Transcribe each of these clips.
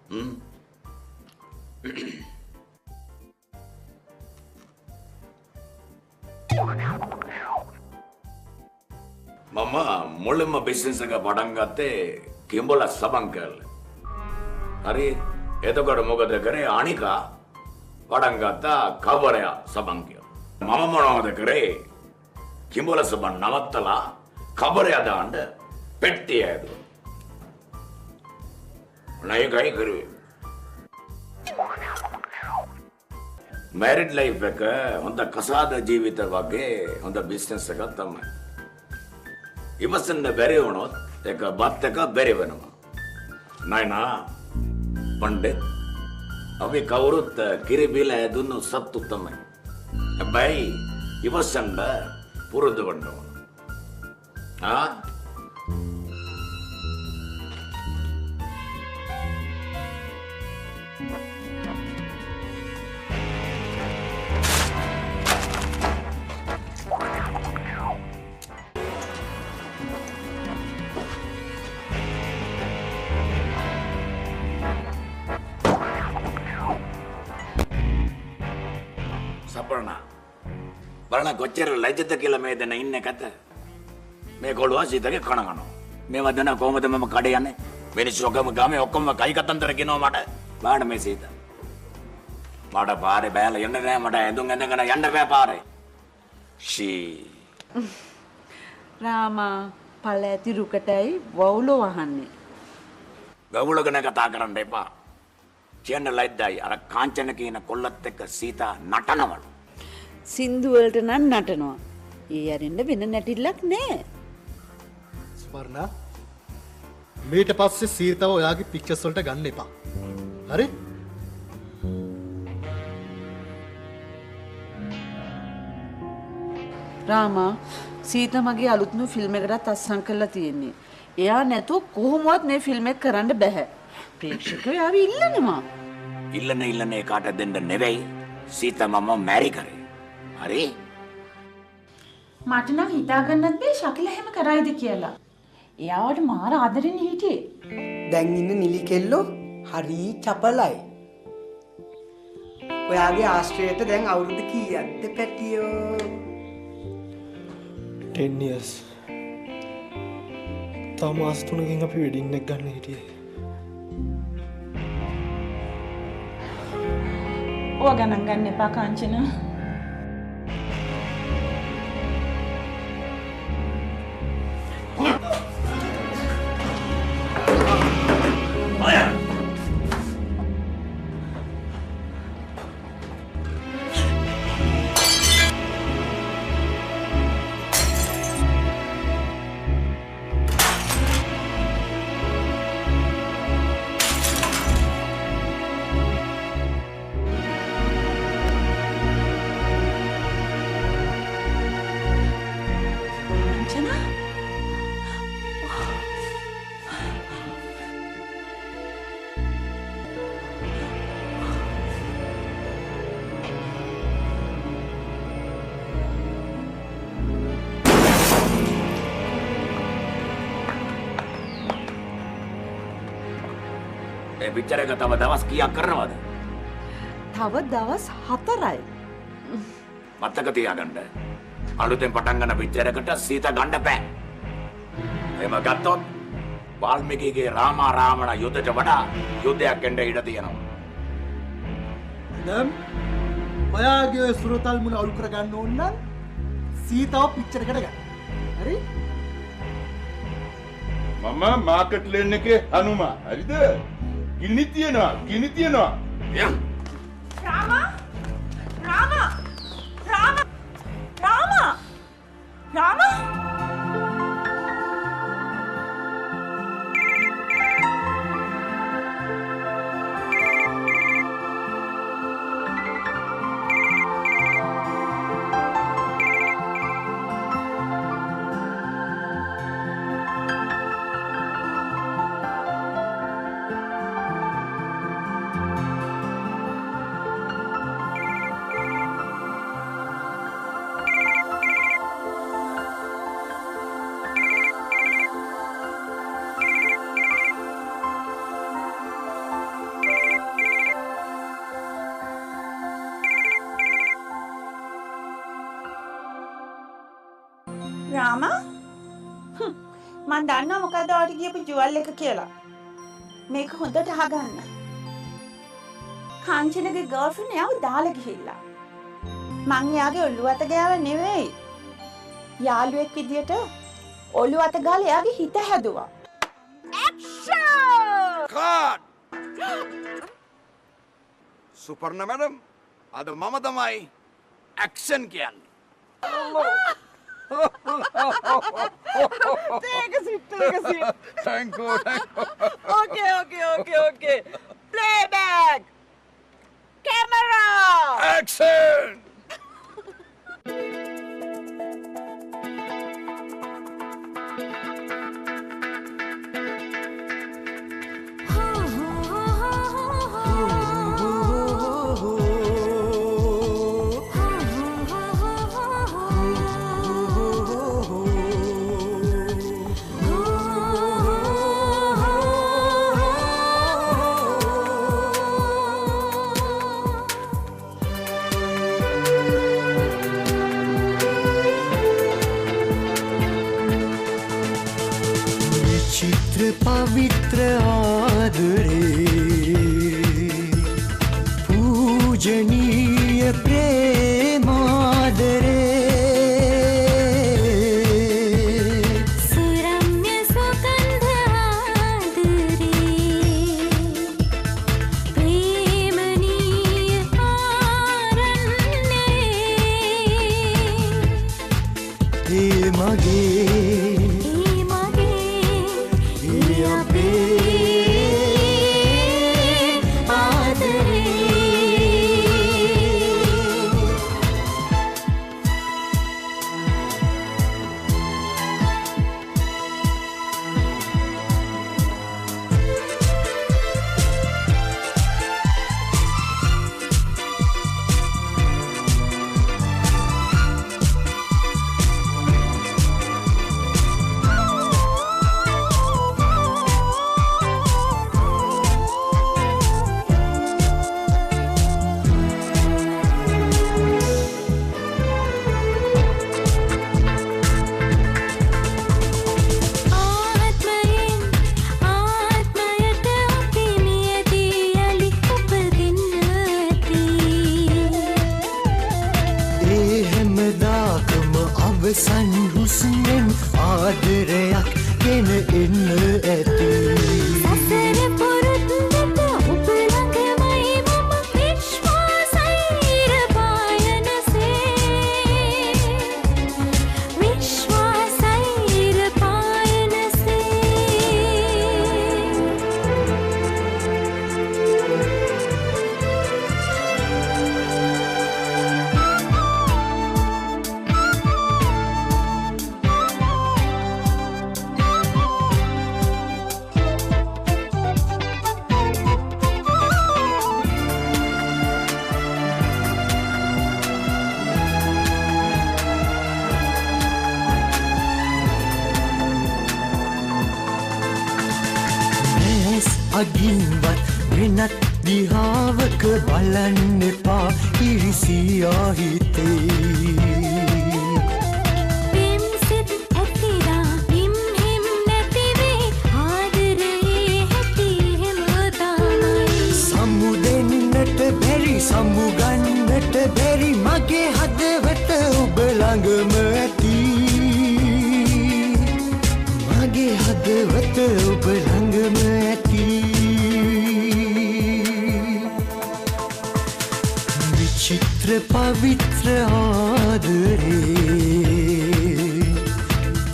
මම මුලින්ම බිස්නස් එක පටන් ගත්තේ කිඹුල සබන් කරලා. හරි එතකොට මොකද කරේ අනිකා පටන් ගත්තා කවරයා සබන් කියලා. මම මොනවද කරේ කිඹුල සබන් නවත්තලා කවරයා දාන්න පෙට්ටිය ඇදුවා. නයකයි කරුවේ. මැරිඩ් ලයිෆ් එක හොඳ කසාද ජීවිත වගේ හොඳ බිස්නස් එකක් තමයි. ඉවසන්න බැරි වුණොත් ඒක බත් එක බැරි වෙනවා. නයිනා පණ්ඩිත් අපි කවුරුත් කිරි බීලා දුන්නු සත්තු තමයි. හැබැයි ඉවසන්න පුරුදු වෙන්න ඕන. බලන්න කොච්චර ලැජ්ජද කියලා මේ දෙන ඉන්නේ කත. මේ කොළුවා සීතගේ කන කනවා. මේවා දෙන කොහමද මම කඩේ යන්නේ? මිනිස්සු ඔක්කොම ගාමේ ඔක්කොම කයි කතන්දර කියනවා මට. බාඩ මේ සීත. මට පාරේ බෑලා යන්න නෑ මට ඇඳුම් ඇඳගෙන යන්න බෑ පාරේ. ෂී. රාමා පළැති රුකටයි වවුලෝ වහන්නේ. වවුල ගැන කතා කරන්න එපා. කියන්න ලැජ්ජයි අර කාංචන කියන කොල්ලත් එක්ක සීතා නටනවලු. සින්දු වලට නම් නටනවා. ඒ අරින්න වෙන නැටිල්ලක් නෑ. ස්වර්ණා මේට පස්සේ සීතාව ඔයාගේ පික්චර්ස් වලට ගන්න එපා. හරි? රාමා සීතා මගේ අලුත්ම ෆිල්ම් එකකට අත්සන් කරලා තියෙන්නේ. එයා නැතුව කොහොමවත් මේ ෆිල්ම් එක කරන්න බෑ. ප්‍රේක්ෂකයෝ ආවි ඉල්ලනවා. ඉල්ලන එකාට දෙන්න නෙවෙයි සීතා මම මැරි කරේ. හරි මට නම් හිතා ගන්නත් බෑ ශකිල හැම කරයිද කියලා. එයාට මාර ආදරෙන් හිටියේ. දැන් ඉන්න නිලි කෙල්ලෝ හරි චපලයි. ඔයාගේ ආශ්‍රයයට දැන් අවුරුදු කීයක්ද පැටියෝ? 10 years. තාම මාස 3කින් අපි වෙඩින් එක ගන්න හිටියේ. ඔය ගණන් ගන්න එපා කාංචන. ඒ පිච්චර එක තව දවස් කීයක් කරනවද? තව දවස් 4යි. මතක තියාගන්න. අලුතෙන් පටන් ගන්න පිච්චර එකට සීත ගන්න බෑ. එහෙම ගත්තොත් වාල්මීකිගේ රාමා රාවණ යුද්ධයට වඩා යුද්ධයක් එන්න ඉඩ තියෙනවා. දැන් ඔයාගේ සුරතල් මුල අලු කර ගන්න ඕන නම් සීතාව පිච්චර එකට ගන්න. හරි? මම මාකට් ලේන් එකේ හනුමා. හරිද? ගිනි තියනවා. යම්. රාමා! රාමා! රාමා! රාමා! රාමා! කතාවට ගියපු ජුවල් එක කියලා. මේක හොඳට අහගන්න. කාංචනගේ ගර්ල්ෆ්‍රෙන්ඩ් එයාව දාලා ගිහිල්ලා. මං එයාගේ ඔළුව අත ගෑව නෙවෙයි. යාළුවෙක් විදියට ඔළුව අත ගාලා එයාගේ හිත හැදුවා. Cut! සුපර්ණ මැඩම් අද මම තමයි ඇක්ෂන් කියන්නේ. Take a seat, take a seat. Thank you. Okay. Playback. Camera. Action! पवित्र आदरे पूजनीय प्रेमादरे सुरम्य सुगंध आदरे प्रेमनीय आरण्ये हे मगे අවසන් හුස්මෙන් ආදරයක් ගෙන එන්න ඇති සසර පුරුද්දට ඔබ ළඟමයි මම විශ්වාසයිර පායනසේ අගින්වත් වෙනත් දිහාවක බලන්න එපා ඉරිසියා හිතේ පිම්සිත් ඇතිරා හිම් නැතිවේ ආදරේ හැටි හැමදාමයි සමුදෙන්නට බැරි සමුගන්නට බැරි මගේ හදවත ඔබ ළඟම ඇති මගේ හදවත ඔබ ළඟම ඇති විචිත්‍ර පවිත්‍ර ආදරේ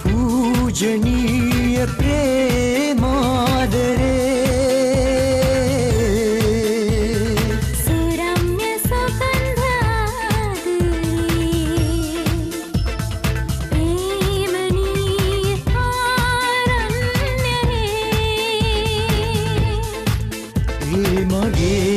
पूजनीय प्रेमादरे सुरम्य सुगंध आदरे प्रेमनीय आरण्ये हे मगे